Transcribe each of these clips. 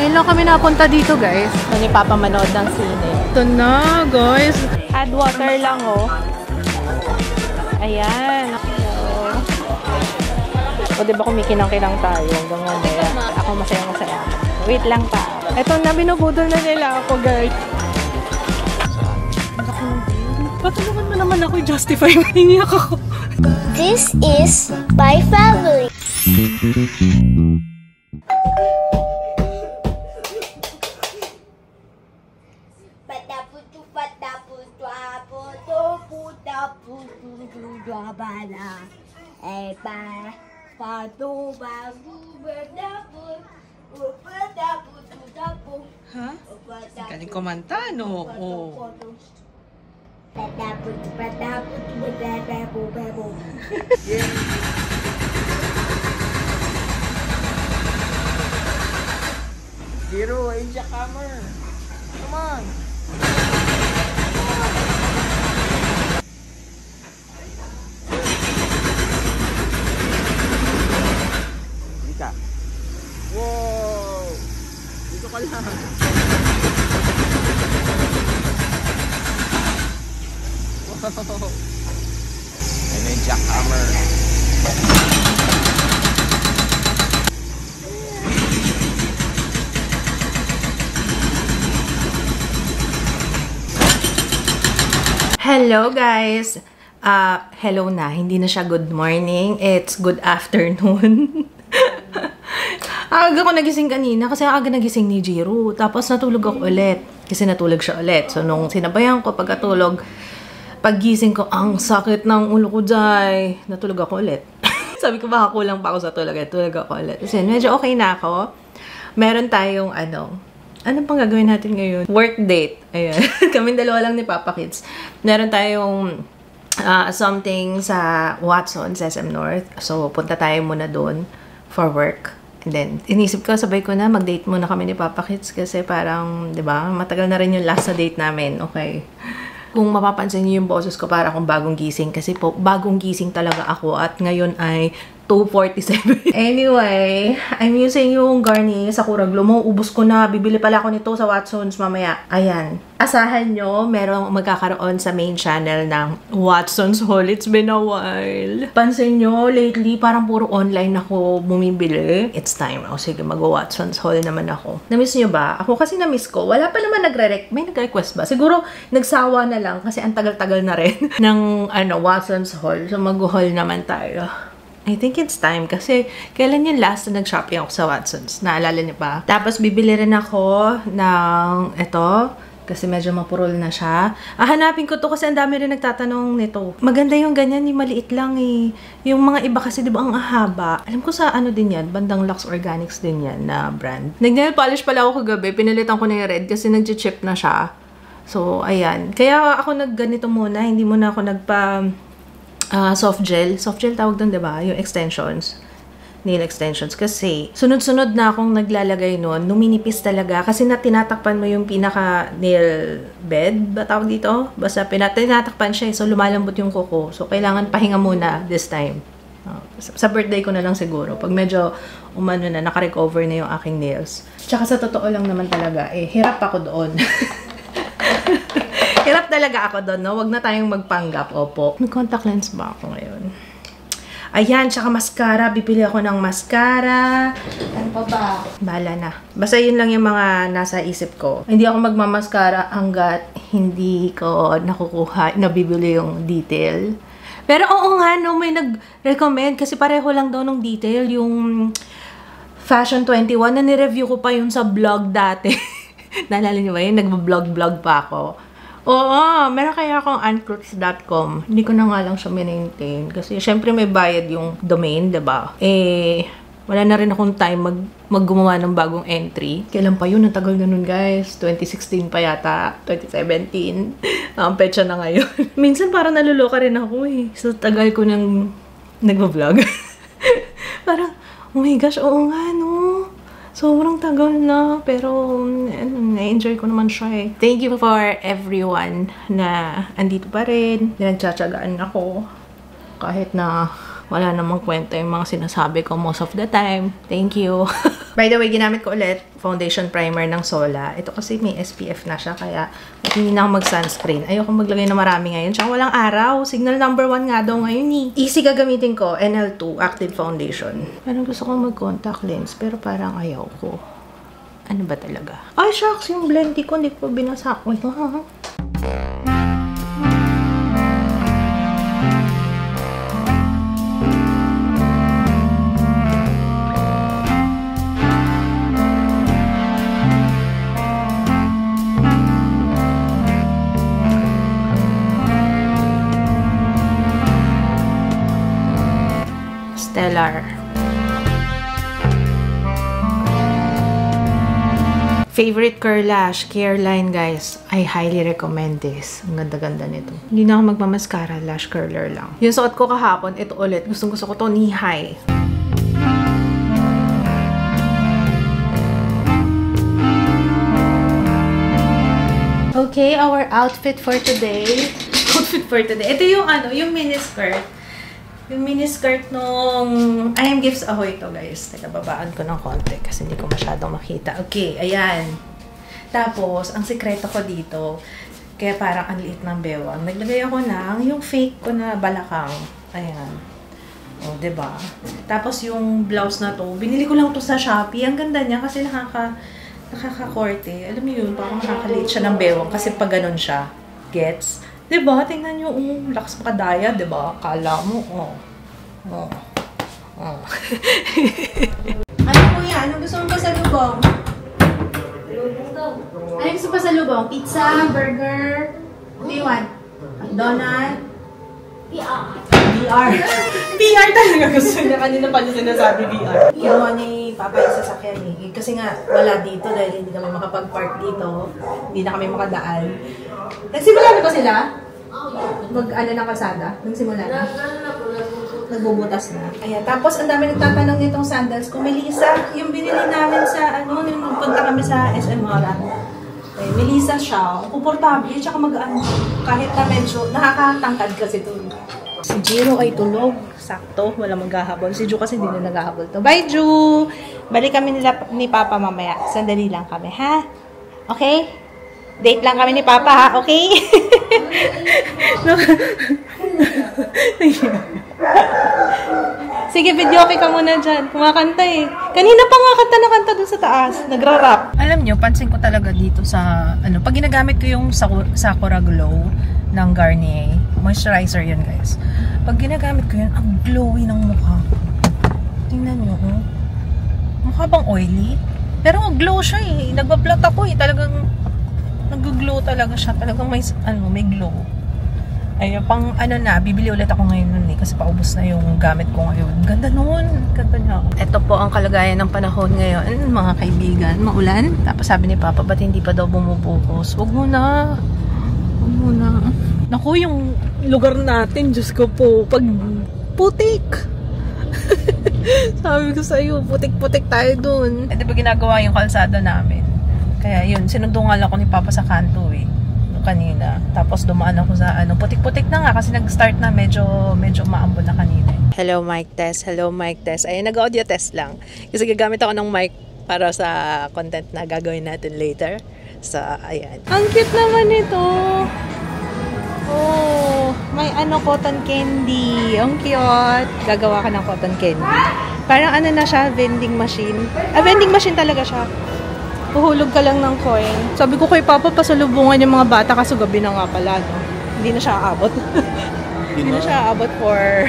Ngayon lang kami napunta dito, guys. Ano yung papamanood ng sine? Ito na, guys. Add water lang, oh. Ayan. O, diba kumikinang-kinang tayo hanggang mamaya. Ako masaya-masaya. Wait lang pa. Ito na, binubudol na nila ako, guys. Patulungan mo naman ako i-justify. Hiniyak ako. This is my family. Ha? Galing kumanta, no? Oh. Zero, Asia Hammer. Come on. Dika. Wow. Dito ka lang. Wow. Ayun yung jackhammer. Hello, guys! Hello na. Hindi na siya good morning. It's good afternoon. Aga ko nagising kanina kasi aga nagising ni Jiro. Tapos natulog ako ulit. Kasi natulog siya ulit. So, nung sinabayan ko pagkatulog, paggising ko, ang sakit ng ulo ko, Jai. Natulog ako ulit. Sabi ko, baka kulang pa ako sa tulog. Tulog ako ulit. Kasi medyo okay na ako. Meron tayong, ano pang gagawin natin ngayon? Work date. Ayan. Kaming dalawa lang ni Papa Kids. Meron tayong something sa Watson, SM North. So, punta tayo muna doon for work. And then, inisip ko, sabay ko na, mag-date muna kami ni Papa Kids kasi parang, di ba, matagal na rin yung last na date namin. Okay. Kung mapapansin niyo yung boses ko, para akong bagong gising. Kasi po, bagong gising talaga ako. At ngayon ay 2:47. Anyway, I'm using yung Garnier Sakura Glow. Ubus ko na. Bibili pala ako nito sa Watsons mamaya. Ayan. Asahan nyo, merong magkakaroon sa main channel ng Watsons Haul. It's been a while. Pansin nyo, lately, parang puro online ako bumibili. It's time. O sige, mag-Watsons Haul naman ako. Na-miss nyo ba? Ako kasi na-miss ko. Wala pa naman may nagre-request ba? Siguro, nagsawa na lang kasi ang tagal-tagal na rin ng Watsons Haul. So, mag-haul naman tayo. I think it's time kasi kailan yung last na nag-shopping ako sa Watsons? Naalala niyo pa? Tapos bibili rin ako ng ito kasi medyo mapurol na siya. Hanapin ko to kasi ang dami rin nagtatanong nito. Maganda yung ganyan, yung maliit lang eh. Yung mga iba kasi di ba ang ahaba. Alam ko sa ano din yan, bandang Lux Organics din yan na brand. Nag-nail polish pala ako kagabi, pinalitan ko na yung red kasi nag-chip na siya. So, ayan. Kaya ako nagganito muna, hindi muna ako soft gel. Soft gel tawag doon, diba? Yung extensions. Nail extensions. Kasi, sunod-sunod na akong naglalagay nun. Numinipis talaga. Kasi tinatakpan mo yung pinaka-nail bed. Ba tawag dito? Basta tinatakpan siya. So, lumalambot yung kuko. So, kailangan pahinga muna this time. Sa birthday ko na lang siguro. Pag medyo naka-recover na yung aking nails. Tsaka sa totoo lang naman talaga, hirap ako doon. Hirap talaga ako doon, no? Huwag na tayong magpanggap, opo. May contact lens ba ako ngayon? Ayan, tsaka mascara. Bibili ako ng mascara. Ano pa ba? Bahala na. Basta yun lang yung mga nasa isip ko. Hindi ako magmamaskara hanggat hindi ko nabibili yung detail. Pero oo nga, no, may nag-recommend kasi pareho lang daw ng detail. Yung Fashion 21, na nireview ko pa yun sa vlog dati. Naalala niyo ba yun? Nag-vlog pa ako. Oo, meron kaya akong unclothes.com. Hindi ko na nga lang siya maintain. Kasi syempre may bayad yung domain, diba? Wala na rin akong time maggumawa ng bagong entry. Kailan pa yun? Ang tagal na nun, guys. 2016 pa yata. 2017. Ang petsa na ngayon. Minsan parang naluloka rin ako eh. So, tagal ko nang nag-vlog. Parang, oh my gosh, oo nga, no? Sobrang tagal na, pero na-enjoy ko naman siya eh. Thank you for everyone na andito pa rin. Nagtsatsagaan ako. Kahit na Wala namang kwenta yung mga sinasabi ko most of the time. Thank you. By the way, ginamit ko ulit foundation primer ng Sola. Ito kasi may SPF na siya, kaya hindi na ako mag-sunscreen. Ayoko maglagay na marami ngayon. Tsaka walang araw. Signal number 1 nga daw ngayon eh. Easy gagamitin ko. NL2 Active Foundation. Parang gusto kong mag-contact lens, pero parang ayaw ko. Ano ba talaga? Ay, shucks! Yung blendy ko, hindi ko binasa. Wait, Stellar. Favorite curl lash, Careline guys. I highly recommend this. Ang ganda-ganda nito. Hindi na ako magmamascara, lash curler lang. Yung suot ko kahapon, ito ulit. Gustong-gusto ko to, knee high. Okay, our outfit for today. Ito yung yung mini skirt. Yung mini skirt nung I Am Gifts Ahoy to guys. Nagababaan ko ng konti kasi hindi ko masyadong makita. Okay, ayan. Tapos, ang sikreto ko dito, kaya parang ang liit ng bewang. Naglagay ako ng yung fake ko na balakang. Ayan. O, diba? Tapos yung blouse na to, binili ko lang to sa Shopee. Ang ganda niya kasi nakaka-korte. Alam mo yun, parang nakakaliit siya ng bewang kasi pag ganun siya. Gets? Diba? Tingnan nyo, lakas makadaya, diba? Kala mo, Ano po yan? Ano gusto mo pa sa lubong? Ano gusto pa sa lubong? Pizza? Burger? What do you want? Donut? VR. VR talaga gusto niya. Kanina pa niya sinasabi VR. Ginawa ni Papa yung sasakyan eh. Kasi nga, wala dito dahil hindi kami makapag-park dito. Hindi na kami makadaan. Nagsimula na ba sila? Mag-ano ng kalsada? Nagsimula na? Nagbubutas na. Ayan. Tapos, ang dami nagtatanong nitong sandals. Kung Melissa, yung binili namin sa, nung punta kami sa SM Mora. Eh, Melissa siya. Komportable. Tsaka mag-ano. Kahit na medyo, nakakatangkad kasi ito. Si Jiro ay tulog. Sakto. Wala maghahabol. Si Ju kasi hindi na naghahabol to. Bye, Ju! Balik kami ni Papa mamaya. Sandali lang kami, ha? Okay? Date lang kami ni Papa, ha? Okay? Sige, video okay ka muna dyan. Kumakanta eh. Kanina pa nga kanta na kanta dun sa taas. Nagra-rap. Alam nyo, pansin ko talaga dito sa, pag ginagamit ko yung Sakura Glow ng Garnier, moisturizer yun guys. Pag ginagamit ko yun, ang glowy ng mukha. Tingnan nyo, mukha bang oily? Pero glow siya eh. Nagbablot ako eh. Talagang nag-glow talaga siya. Talagang may, may glow. Ay, pang bibili ulit ako ngayon nun eh. Kasi paubos na yung gamit ko ngayon. Ganda nun. Ganda niya. Ito po ang kalagayan ng panahon ngayon. Mga kaibigan, maulan. Tapos sabi ni Papa, ba't hindi pa daw bumubuhos? Huwag muna. Huwag muna. Naku, yung lugar natin, Diyos ko po, pag putik. Sabi ko sa'yo, putik-putik tayo dun. Eh, di ba ginagawa yung kalsada namin? Kaya yun, sinundungan ako ni Papa sa kanto eh. Kanina. Tapos dumaan ako sa putik-putik na nga kasi nag-start na medyo maambon na kanina. Hello mic test. Hello mic test. Ayun, nag-audio test lang. Kasi gagamit ako ng mic para sa content na gagawin natin later. So, ayan. Ang cute naman ito. Oh, may cotton candy. Ang cute. Gagawa ka ng cotton candy. Parang na siya, vending machine. Vending machine talaga siya. Puhulog ka lang ng coin. Sabi ko kay Papa, pasalubungan yung mga bata kasi gabi na nga pala, no? Hindi na siya aabot. Hindi na siya aabot for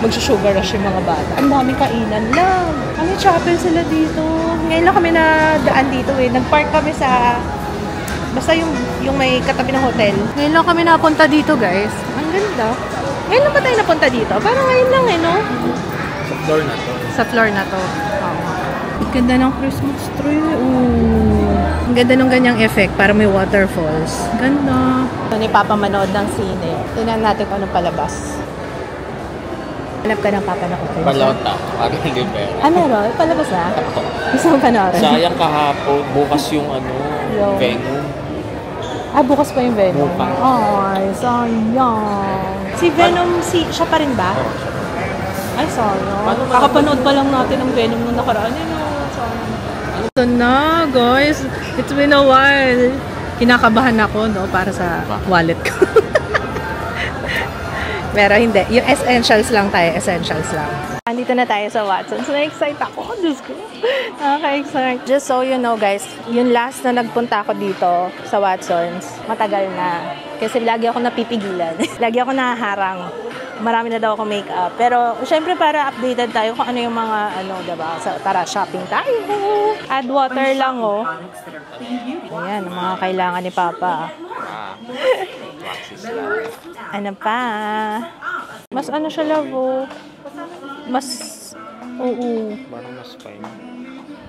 magsusugar rush yung mga bata. Ang daming kainan lang. May chapel sila dito. Ngayon lang kami na daan dito eh. Nag-park kami sa basta yung may katabi ng hotel. Ngayon lang kami napunta dito, guys. Ang ganda. Ngayon lang ba tayo napunta dito? Parang ngayon lang eh, no? Sa floor na to. Sa floor na to. Ang ganda ng Christmas tree. Ooh. Ang ganda ng ganyang effect para may waterfalls. Ganda. Ito ni Papa manood ng sine. Tingnan natin kung anong palabas. Hanap ka ng Papa na hotel. Balota. Parang hindi pera. Meron? Palabas na? Gusto mong panoorin? Sayang kahapon. Bukas yung venue. Bukas pa yung Venom. Bukas. Ay, sayang. Si Venom, siya pa rin ba? Oo, siya pa. Ay, sayang. Paano Kakapanood pa lang natin ng Venom nung nakaraan. Sayang. Ito na, guys. It's been a while. Kinakabahan ako, no, para sa wallet ko. Pero hindi. Yung essentials lang tayo. Essentials lang. Andito na tayo sa Watsons. Na-excite ako. Diyos ko. Nakaka-excite. Just so you know, guys, yung last na nagpunta ako dito sa Watsons, matagal na. Kasi lagi ako napipigilan. Lagi ako nahaharang. Marami na daw ako makeup. Pero, syempre, para updated tayo kung ano yung mga, diba? Tara, shopping tayo. Add water lang, oh. Ayan, ang mga kailangan ni Papa. Ano pa? Mas ano siya, love, oh. Mas, oo. Parang mas fine.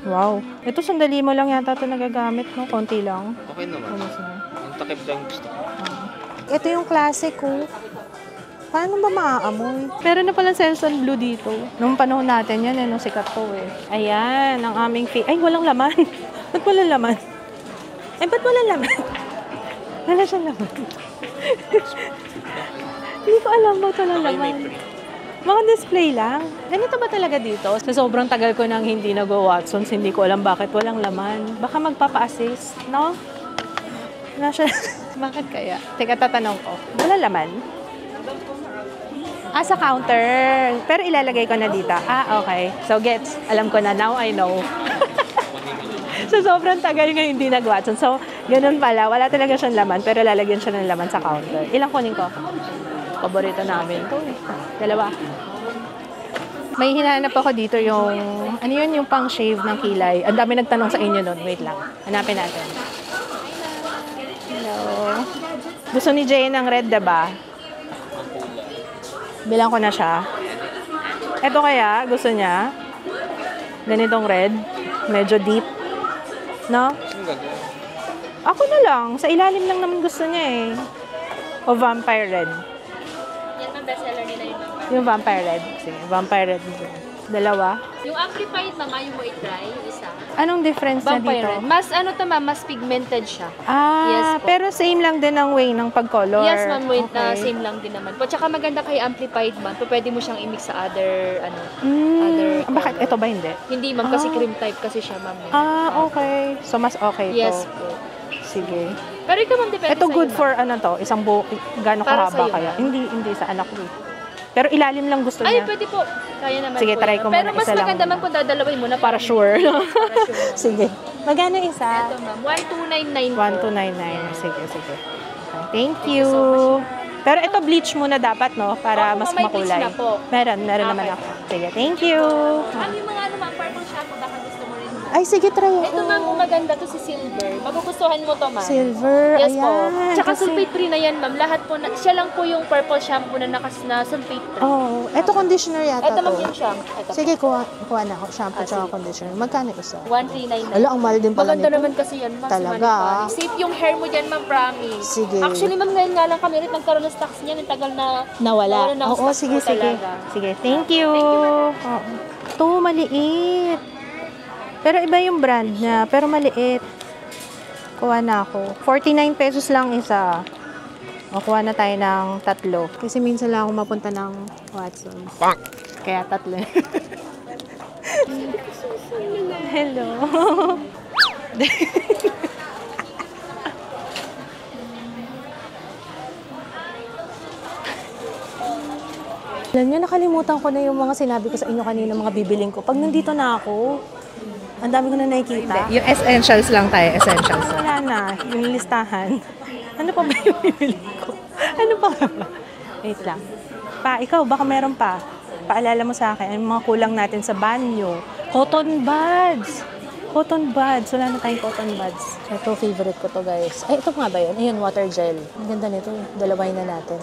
Wow. Ito, sandali mo lang yata ito nagagamit, no? Konti lang. Okay naman. Yung takip lang gusto ko. Ito yung classic, oh. Paano ba maaamoy? Meron na palang Selsun Blue dito. Nung panahon natin yan, nung sikat to, eh. Ayan, ang aming Ay, walang laman. Ba't walang laman? Ay, ba't walang laman? Wala siyang laman. Hindi ko alam ba't walang laman. Mga display lang. Ganito ba talaga dito? Sa sobrang tagal ko nang hindi nag-Watsons, hindi ko alam bakit walang laman. Baka magpapa-assist, no? Wala siya. Bakit kaya? Teka, tatanong ko. Wala laman? Sa counter. Pero ilalagay ko na dito. Okay. So, gets. Alam ko na. Now I know. So, sobrang tagal nga hindi nag-Watsons. So, ganun pala. Wala talaga siyang laman, pero lalagyan siya ng laman sa counter. Ilang kunin ko? Paborito namin ito. Dalawa. May hinahanap ako dito yung, ano yun, yung pang shave ng kilay. Ang dami nagtanong sa inyo nun. Wait lang. Hanapin natin. Hello. Gusto ni Jay ng red, diba? Bilang ko na siya. Ito kaya, gusto niya. Ganitong red. Medyo deep. No? Ako na lang. Sa ilalim lang naman gusto niya eh. O vampire red. Yan ang bestseller nila yung vampire. Yung vampire red. Sige, vampire red. Dalawa. Yung amplified, mama, yung mo i-try, yung isa. Anong difference na Vampire dito? red. Mas mas pigmented siya. Yes po. Pero same lang din ang way ng pag-color. Yes, ma'am, wait, Okay. same lang din naman. At saka maganda kay amplified, ma'am. Pwede mo siyang i-mix sa other, Bakit? color. Ito ba hindi? Hindi, ma'am, kasi cream type kasi siya, ma'am. Okay. So, mas okay to. Yes po. Sige. Pero ikaw, ma'am, depende Ito sa'yo, good ma'am. for isang buhok. Gano'ng Para kahaba sa'yo, kaya? ma'am. Hindi sa anak ko. Pero ilalim lang gusto Ay, niya. pwede po. Kaya naman Sige, po. try ko Pero muna. mas Isa lang. maganda, ma'am, kung dadalawin mo na Para sure. Para sure, ma'am. Sige. Magkano isa? Ito, ma'am. 1299 po. 1299. Sige. Okay. Thank you. you so much. Pero ito bleach muna dapat, no? Para Opo, mas may bleach makulay. na po. Meron Okay. naman ako. Sige, thank you. Ma'am, yung mga ma'am, purple shampoo, baka gusto mo rin. Ay, sige, try ako. Ito, ma'am, maganda to si Silver. Magugustuhan mo to, ma'am. Silver. Yes po. Ayan. Tsaka Kasi- sulfate free na yan, ma'am. Lahat po, siya lang po yung purple shampoo na sulfate free. Oh, ito conditioner yata Ito, ma'am, to. yung shampoo. Ito. Sige, kuha na ako. Shampoo tsaka sige. conditioner. Magkano isa? 1399. Ala, ang mahal din pala Maganda nito. naman kasi yan, ma'am. Talaga, ah. Safe yung hair mo dyan, ma'am, promise. Sige. Actually, ma'am, ngayon nga lang kami ulit nagkaroon ng stocks niyan. Ang tagal na Nawala. na ang Oo, stocks sige. po talaga. Sige, thank you. Oo. Ito, maliit. Pero iba yung brand niya, pero maliit. Kuha na ako. 49 pesos lang isa. O, kuha na tayo ng 3. Kasi minsan lang ako mapunta ng Watsons. Kaya 3. Hello. Alam niyo, nakalimutan ko na yung mga sinabi ko sa inyo kanina, mga bibiling ko. Pag nandito na ako, ang dami ko na nakikita. Yung essentials lang tayo, essentials. Wala na, yung listahan. Ano pa ba yung bibiling ko? Ano pa ba? Wait lang. Ikaw, baka meron pa. Paalala mo sa akin, ang mga kulang natin sa banyo. Cotton buds! Cotton buds. Wala na tayong cotton buds. Ito, favorite ko to, guys. Ay, ito nga ba yun? Ayun, water gel. Ang ganda nito. Dalawain na natin.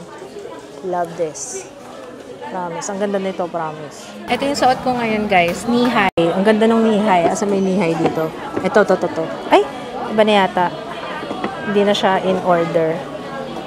Love this. Promise. Ang ganda nito, promise. Ito yung suot ko ngayon, guys. Knee-high. Ang ganda ng knee-high. Asa may knee-high dito. Ito. Ay! Iba na yata. Hindi na siya in order.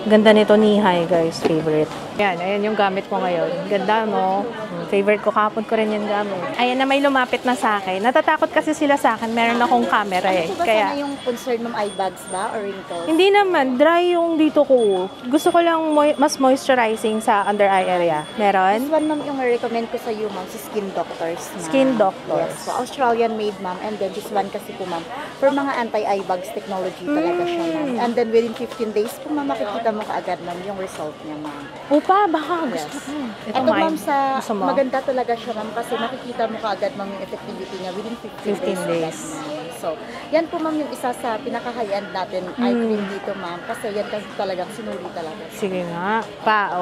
Ang ganda nito, knee-high, guys. Favorite. Yan, ayan yung gamit ko ngayon. Ganda, no? Favorite ko, kahapon ko rin yung gamit. Ayan na may lumapit na sa akin. Natatakot kasi sila sa akin. Meron akong camera eh. Ano ba Kaya, sana yung concern ng eye bags ba or wrinkles? hindi naman. Dry yung dito ko. Gusto ko lang mas moisturizing sa under eye area. This Meron? one, ma'am, yung recommend ko sa iyo, ma'am, si Skin Doctors. Ma'am. Skin Doctors. Yes, so Australian made, ma'am. And then this one kasi po, ma'am, for mga anti-eye bags technology talaga siya, ma'am. And then within 15 days po, ma'am, makikita mo kaagad, ma'am, yung result niya, ma'am. Upa, baka gusto Yes. ko. Ito, ma'am, sa Gusto mo? maganda talaga siya, ma'am, kasi makikita mo kaagad, ma'am, yung effectivity niya within 15 days. Ma'am. So, yan po, ma'am, yung isa sa pinaka-high-end natin eye cream dito, ma'am, kasi yan kasi talagang sinuli talaga. Sige nga.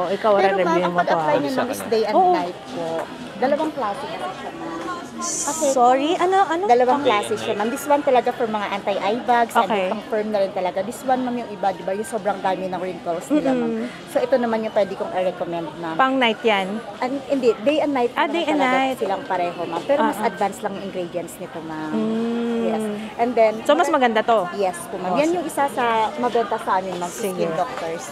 Ikaw Pero, ma'am, re-review ang mo to. pag-apply niya, ma'am, is day and Oo. night po. Dalawang klase kasi siya, ma'am. Kasi, Sorry, ano? dalawang klase siya, ma'am. This one talaga for mga anti-eye bags, Okay. and pang firm na rin talaga. This one, ma'am, yung iba, di ba, yung sobrang dami ng wrinkles nila, ma'am. So, ito naman yung pwede kong i-recommend, ma'am. Pang night yan. Hindi, day and night naman day and talaga night. silang pareho, ma'am. Pero mas advanced lang yung ingredients nito, ma'am. Mm. Yes. And then, So, mas maganda to. yes po, ma'am. Yan yung isa sa mabenta sa amin, ma'am, sa Sige. Skin Doctors.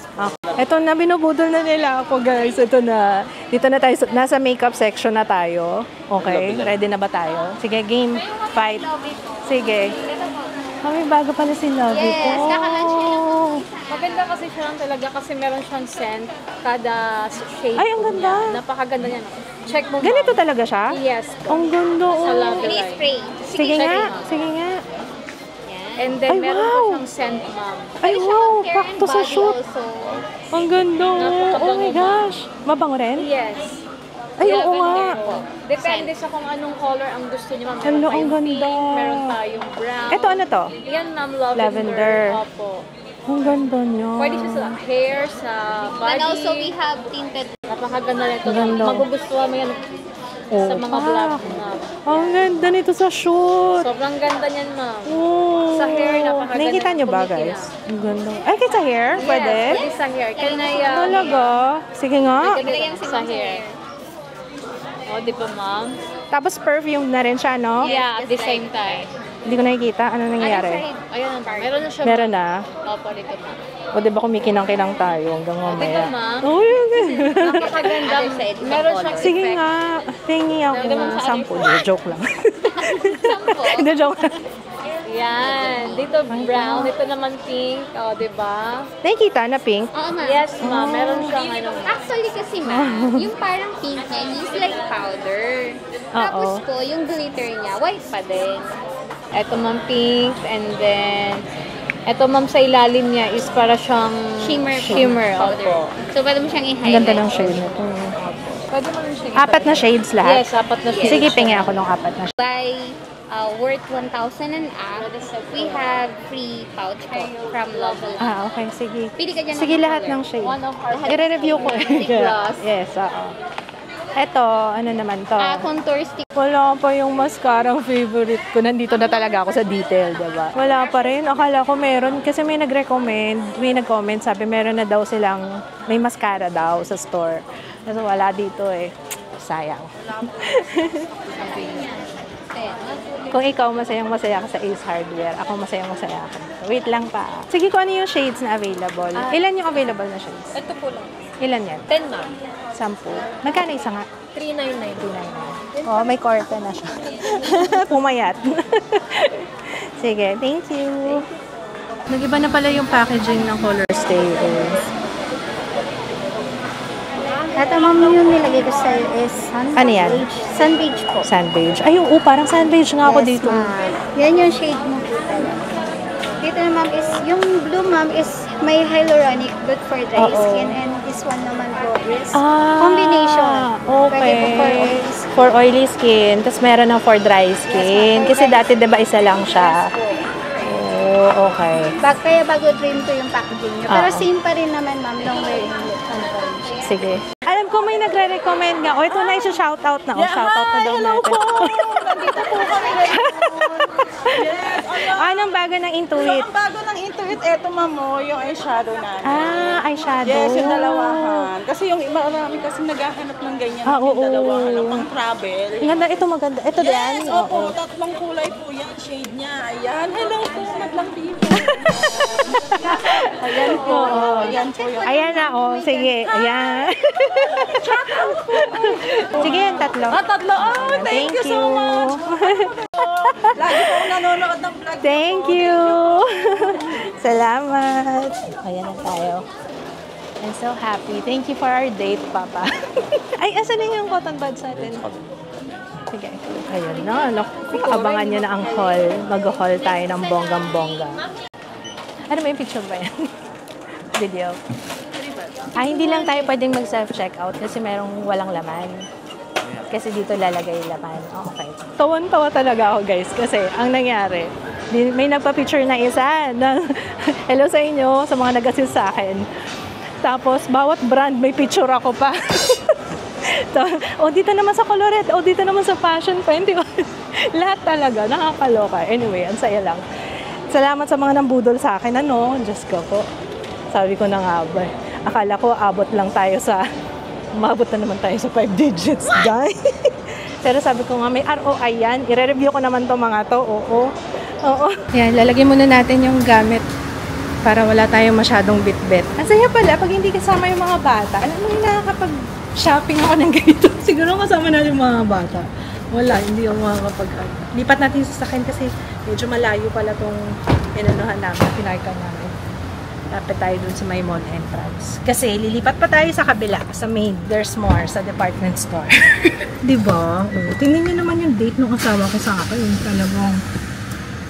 Ito na, binubudol na nila ako, guys. Ito na. Dito na tayo. Nasa makeup section na tayo. Okay, ready na ba tayo? Sige, game, fight. Sige. May bago pala si Lovey ko. Maganda kasi siya lang talaga kasi meron siyang scent kada shade. Ay, ang ganda. Niya. Napakaganda niya. Check mo. Ganito talaga siya? Yes. Ang ganda. Sa Oh. Lovely Line. Sige nga, sige nga. And then Ay, meron wow. pa siyang scent, ma'am. Ay, wow, pakto sa shoot. Ang ganda. Oh my gosh. Mabango rin? Yes. Ay, oo nga. Depende sa kung anong color ang gusto niyo, ma'am. Ano, Meron ang tayong ganda. pink, meron tayong brown. Ito, ano to? Yan, ma'am, lavender. Lavender. Opo. Ang ganda niya. Pwede siya sa hair, sa body. And also we have tinted. Napakaganda nito. Ganda. Magugustuhan mo yan sa mga vlog, ma'am. Ang ganda nito sa shoot. Sobrang ganda niyan, ma'am. Oh. Sa hair, napakaganda. Nakikita niyo ba, Kumikina. guys? Ang ganda. Ay, kahit sa hair? Pwede? Yes, pwede sa hair. Kanaya. Talaga? Sige nga. Sa hair. O, di ba, ma'am? Tapos perfume na rin siya, no? Yeah, at the same time. Hindi ko nakikita. Ano nangyayari? Ayan, meron na siya. Meron na. Opo, dito, ma'am. O, di ba kumikinang-kinang tayo hanggang mamaya? Dito, ma'am. Oh, yun. Napakaganda. Meron siyang Sige effect. nga. Tingi ako Ganda mo ng sa sample. other Joke lang. Hindi, joke lang. Yan. Dito brown. Dito naman pink. O, di ba? Nakikita na pink? Oo, ma'am. Yes, ma'am. Meron siyang ano. Actually kasi ma'am, yung parang pink niya is like powder. Tapos po, yung glitter niya, white pa din. Ito, ma'am, pink. And then, ito, ma'am, sa ilalim niya is para siyang Shimmer Opo. powder. So, pwede mo siyang Ang i-highlight. ganda ng shade nito. Pwede mo rin siya. Apat na shades lahat? Yes, apat na shades. Sige, pingi ako ng apat na shades. By worth 1,000 and up, we have free pouch po from Lovely. Okay. Sige. Pili ka dyan Sige, ng lahat color. ng shades. One of our I-review ko. gloss. Yes, oo. Ito, ano naman to? Contour stick. Wala pa yung mascarang favorite ko. Nandito na talaga ako sa detail, diba? Wala pa rin. Akala ko meron. Kasi may nag-comment, sabi meron na daw silang, may mascara daw sa store. Kasi wala dito eh. Sayang. Kung ikaw masayang-masaya ka sa Ace Hardware, ako masayang-masaya ako. Wait lang pa. Sige, kung ano yung shades na available. Ilan yung available na shades? Ito po lang. Ilan yan? 10, ma'am. 10. Magkano isa nga? 399. Oh, may korte na siya. Pumayat. Sige, thank you. Nag-iba na pala yung packaging ng Color Stay. Ito, ma'am, yung nilagay ko sa'yo is Ano yan? Sunbeige po. Sandbeige. Ay, oo, parang sandbeige nga ako dito. Yan yung shade mo. Dito na, ma'am, is yung blue, ma'am, is may hyaluronic, good for dry skin. And this one naman po is combination. Okay. Pwede po for oily skin. For oily skin. Tapos meron ng for dry skin. Kasi dati, diba, isa lang siya. Oh, okay. Kaya bago trim ko yung packaging niya. Pero Oo. same pa rin naman, ma'am, long wearing contour. Sige. Alam ko may nagre-recommend nga. O, ito na yung shoutout na. O, shoutout na daw natin. Nandito po kami ngayon. Yes, Anong bago ng Intuit? ang bago ng Intuit, eto mamo, yung eyeshadow namin. Eyeshadow. Yes, yung dalawahan. Kasi yung iba, marami kasi naghahanap ng ganyan. Oo. Yung dalawahan ng pang travel. Ang ganda. Ito maganda. Ito din. Yes, opo, tatlong kulay po yan, shade niya. Ayan, hello po, madlang people. Ayan po. Ayan po yung... Ayan na, oh. Sige, ayan. Sige, yung tatlo. Tatlo. Oh, thank you so much. Lagi po nanonood ng vlog. Thank you. Salamat. Ayan na tayo. I'm so happy. Thank you for our date, Papa. Ay, asan na yung cotton buds natin? Sige. Ayun na. Abangan nyo na ang haul. Mag-haul tayo ng bonggang-bongga. Ano ba yung picture ba yan? Video. Hindi lang tayo pwedeng mag-self-checkout kasi merong walang laman. Kasi dito lalagay yung laman. Oh, okay. Tawan-tawa talaga ako, guys. Kasi ang nangyari, may nagpa-picture na isa ng hello sa inyo, sa mga nag-assist sa akin. Tapos, bawat brand may picture ako pa. Dito naman sa Colorette. Dito naman sa Fashion 21. Lahat talaga. Nakakaloka. Anyway, ang saya lang. Salamat sa mga nambudol sa akin. Diyos ko po. Sabi ko na nga ba. Akala ko abot lang tayo sa... Umabot na naman tayo sa 5 digits, guys. Pero sabi ko nga, may ROI yan. I-review ko naman to mga to. Oo. Yan, lalagyan muna natin yung gamit para wala tayong masyadong bit-bit. Ang saya pala, pag hindi kasama yung mga bata, alam mo yung nakakapag-shopping ako ng ganito. Siguro kasama natin yung mga bata. Wala, hindi ako makakapag... Lipat natin sa sasakyan kasi medyo malayo pala tong inanuhan namin, pinarkan namin. Dapat tayo dun sa may mall entrance. Kasi lilipat pa tayo sa kabila, sa main. There's more, sa department store. Diba? Tingnan nyo naman yung date nung asawa ko sa akin. Yung talagang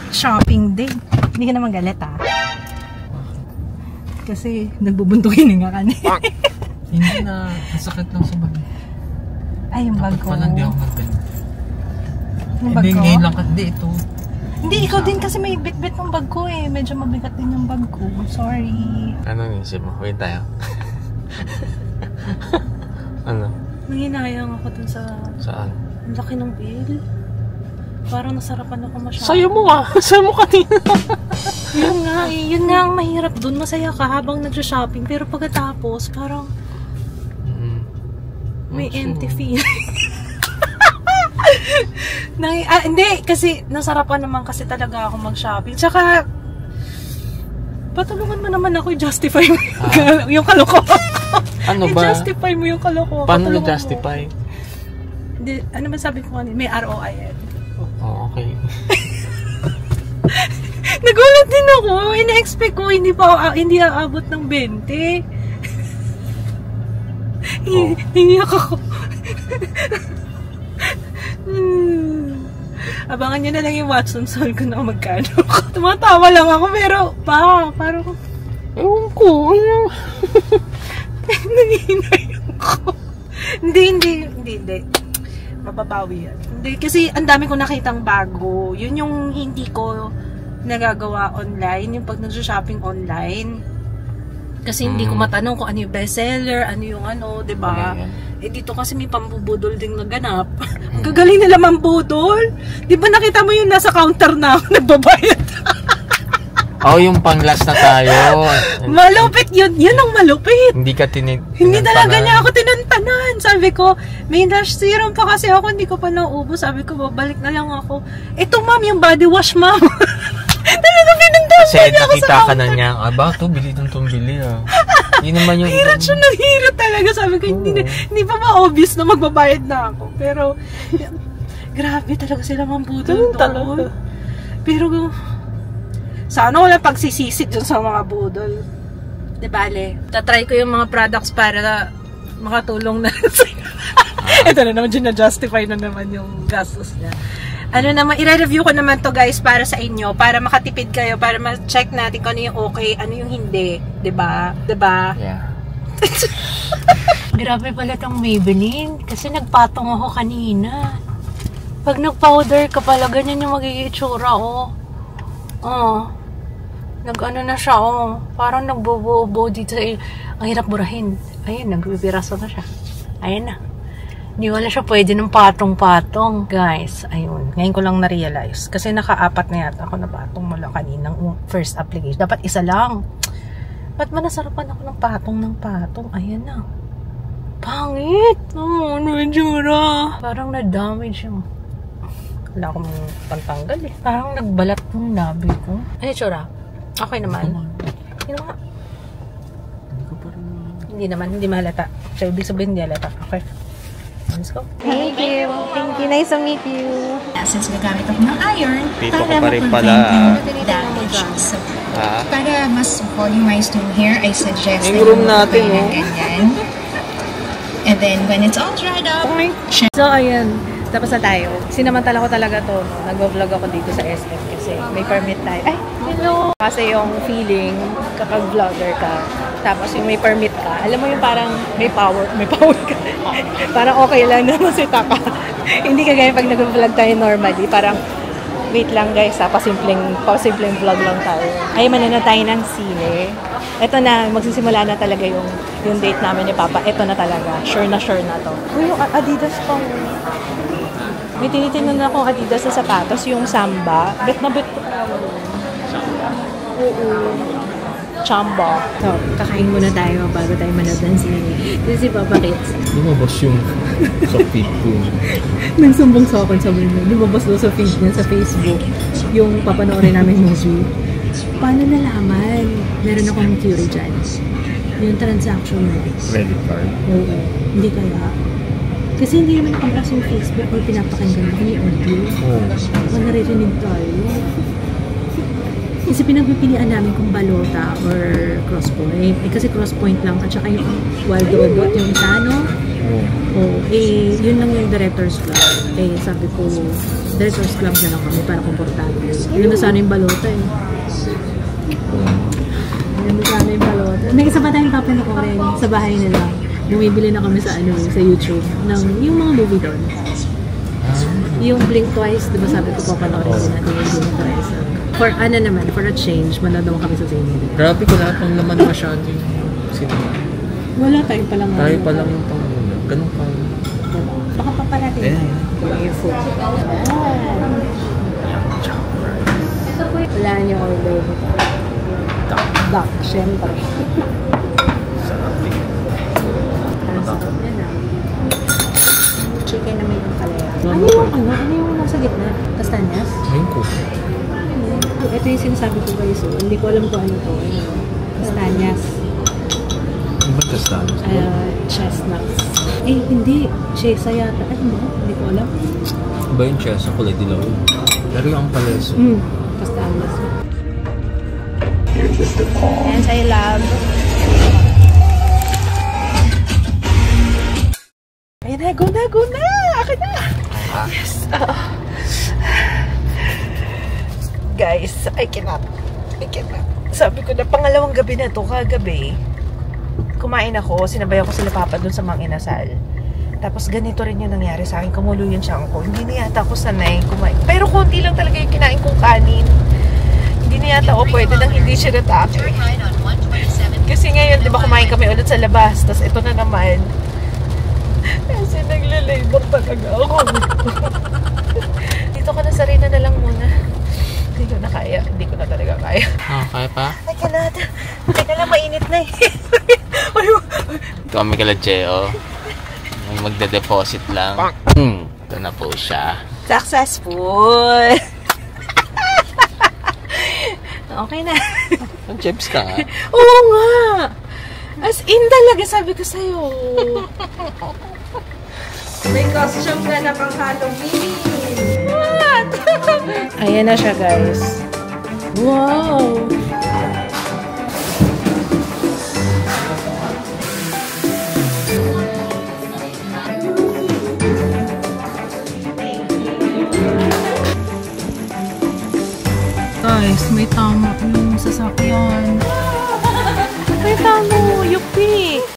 shopping date. Hindi ka naman galit, ha? Kasi nagbubuntukin nga kanina. Hindi na, masakit lang sa bag. Ay, yung bag ko. Dapat pala hindi ako nagbenta. Yung bag Hindi, ko? ngayon lang, hindi ito. Hindi, ikaw din kasi may bit-bit ng bag ko eh. Medyo mabigat din yung bag ko. Sorry. Ano nisip mo? Wait tayo. Ano? Nanginayang ako dun sa... Saan? Ang laki ng bill. Parang nasarapan ako masyado. Sayo mo nga! Sayo mo kanina! Yun nga eh. Yun nga ang mahirap dun. Masaya ka habang nag-shopping. Pero pagkatapos, parang may empty feeling. Hindi, kasi nasarapan naman kasi talaga ako mag-shopping. Tsaka, patulungan mo naman ako i-justify mo yung kalokohan. Ano ba? I-justify mo yung kalokohan. Paano na-justify? Hindi, ano ba sabi ko kanina? May ROI yan. Oh, okay. Nagulat din ako. Ina-expect ko, hindi aabot ng 20. Hiniyak ako. Abangan nyo na lang yung Watson's Haul ko na magkano. Tumatawa lang ako, pero parang... Ewan ko. Nanginayang ko. Hindi. Mababawi yan. Hindi, kasi ang dami ko nakitang bago. Yun yung hindi ko nagagawa online. Yung pag nag-shopping online. Kasi hindi ko matanong kung ano yung bestseller, ano yung ano, diba? Dito kasi may pambubudol ding naganap. Ang gagaling nila mambudol. Di ba nakita mo yung nasa counter na ako nagbabayad? Yung pang-last na tayo. Malupit yun. Yun ang malupit. Hindi ka Hindi talaga niya ako tinantanan. Sabi ko, may lash serum pa kasi ako. Hindi ko pa nauubos. Sabi ko, babalik na lang ako. Ito ma'am, yung body wash ma'am. Talaga pinantanan kasi niya ako sa nakita ka counter. na niya. Bili itong bili Yun naman yung... Hirot siya ng hirot talaga. Sabi ko, hindi pa ma-obvious na magbabayad na ako. Pero, grabe talaga sila mambudol doon. Pero, sana wala pagsisisit dun sa mga budol. De bale, tatry ko yung mga products para makatulong na sa'yo. Ito na naman, na-justify na naman yung gastos niya. Ano naman, i-review ko naman to guys para sa inyo, para makatipid kayo, para ma-check natin kung ano yung okay, ano yung hindi. Diba? Yeah. Grabe pala tong Maybelline, kasi nagpatong ako kanina. Pag nag-powder ka pala, ganyan yung magiging itsura, nag-ano na siya, parang nagbobo dito sa ang hirap burahin. Ayun, nagbibiraso na siya. Ayun na. Hindi wala siya pwede ng patong-patong. Guys, ayun. Ngayon ko lang na-realize. Kasi naka-4 na yata ako na patong mula kaninang first application. Dapat isa lang. Ba't ba nasarapan ako ng patong? Ayan na. Pangit! Ano yung tsura? Parang na-damage yung... Wala akong pantanggal eh. Parang nagbalat yung labi ko. Ano yung tsura? Okay naman. hindi mahalata. So, ibig sabihin hindi halata. Okay. Let's go. Thank you. Thank you. Nice to meet you. Since gagamit ako ng iron, Dito ka para pa rin ma-prevent pala. yung damage. So, para mas volumized yung hair, I suggest Yung room natin, ng ganyan. And then, when it's all dried up, So, ayan. Tapos na tayo. Sinamantala ko talaga to. No? Nag-vlog ako dito sa SM kasi may permit tayo. Ay, hello! Kasi yung feeling kapag vlogger ka, tapos yung may permit ka, alam mo yung parang may power ka. Parang okay lang na masita ka. Hindi ka gaya pag nag-vlog tayo normally. Parang, wait lang guys ha, pasimpleng vlog lang tayo. Ay, manana tayo ng sine. Ito na, magsisimula na talaga yung date namin ni Papa. Ito na talaga. Sure na to. Uy, yung Adidas pang... May tinitingnan na akong Adidas na sapatos, yung Samba. Bet ko pa. Samba? Oo. Chamba. So, kakain muna tayo bago tayo manood ng sine. Kasi si Papa Kids. Lumabas yung sa feed ko. Nagsumbong sa akin, sabi niya. Lumabas daw sa feed niya sa Facebook. Yung papanoorin namin movie. Paano nalaman? Meron akong theory dyan. Yung transaction mo. Credit card. Oo. Hindi kaya. Kasi hindi naman complex yung Facebook or pinapakinggan mo yung audio. O naririnig tayo. Kasi pinagpipilian namin kung balota or crosspoint. Kasi crosspoint lang at saka yung wild robot, yung isa, no? Yun lang yung director's club. Sabi ko, director's club na lang kami para komportable. Yun na sana yung balota Yun na sana yung balota. May isa pa tayong papanoorin sa bahay nila. Bumibili na kami sa sa YouTube ng yung mga movie doon. Yung Blink Twice, di ba sabi ko papanoorin natin yung Blink Twice. For a change, manood kami sa sine. Grabe ko lahat ng laman masyado yung cinema. Wala tayo palang. Tayo palang yung pangunan. Ganun pa. Baka paparating. Yung food. Wala niyo order. Duck, syempre. Chicken na may yung kalaya. Ano yung nasa gitna? Kastanyas? Ayun ko. Ito yung sinasabi ko guys. Hindi ko alam kung ano to. Kastanyas. Ano ba kastanyas? Chestnuts. Hindi. Chesa yata. Ano mo? Hindi ko alam. Ba yung chesa? Kulay dilaw. Pero yung ampales. Kastanyas. Yan sa lab. Ayan na, go na! Akin na! Yes! Guys, I cannot. Sabi ko na, pangalawang gabi na to, kagabi. Kumain ako, sinabayan ko sila Papa dun sa Mang Inasal. Tapos ganito rin yung nangyari sa akin, kumulo yung siyang ko. Hindi na yata ako sanay kumain. Pero konti lang talaga yung kinain kong kanin. Hindi na yata ako pwede nang hindi siya natake. Kasi ngayon, di ba kumain kami ulit sa labas. Tapos ito na naman. Kasi nagle-labor talaga ako. Dito ka na sa Rina na lang muna. Hindi ko na kaya. Hindi ko na talaga kaya. Kaya pa? I cannot. Teka lang, mainit na eh. Ito kami kala Cheo. May magde-deposit lang. Ito na po siya. Successful! Okay na. Ang chips ka nga. Oo nga! As in talaga, sabi ko sa'yo. May costume ka na pang Halloween. What? Ayan na siya, guys. Wow! Guys, may tama yung sasakyan. May tama, yupi!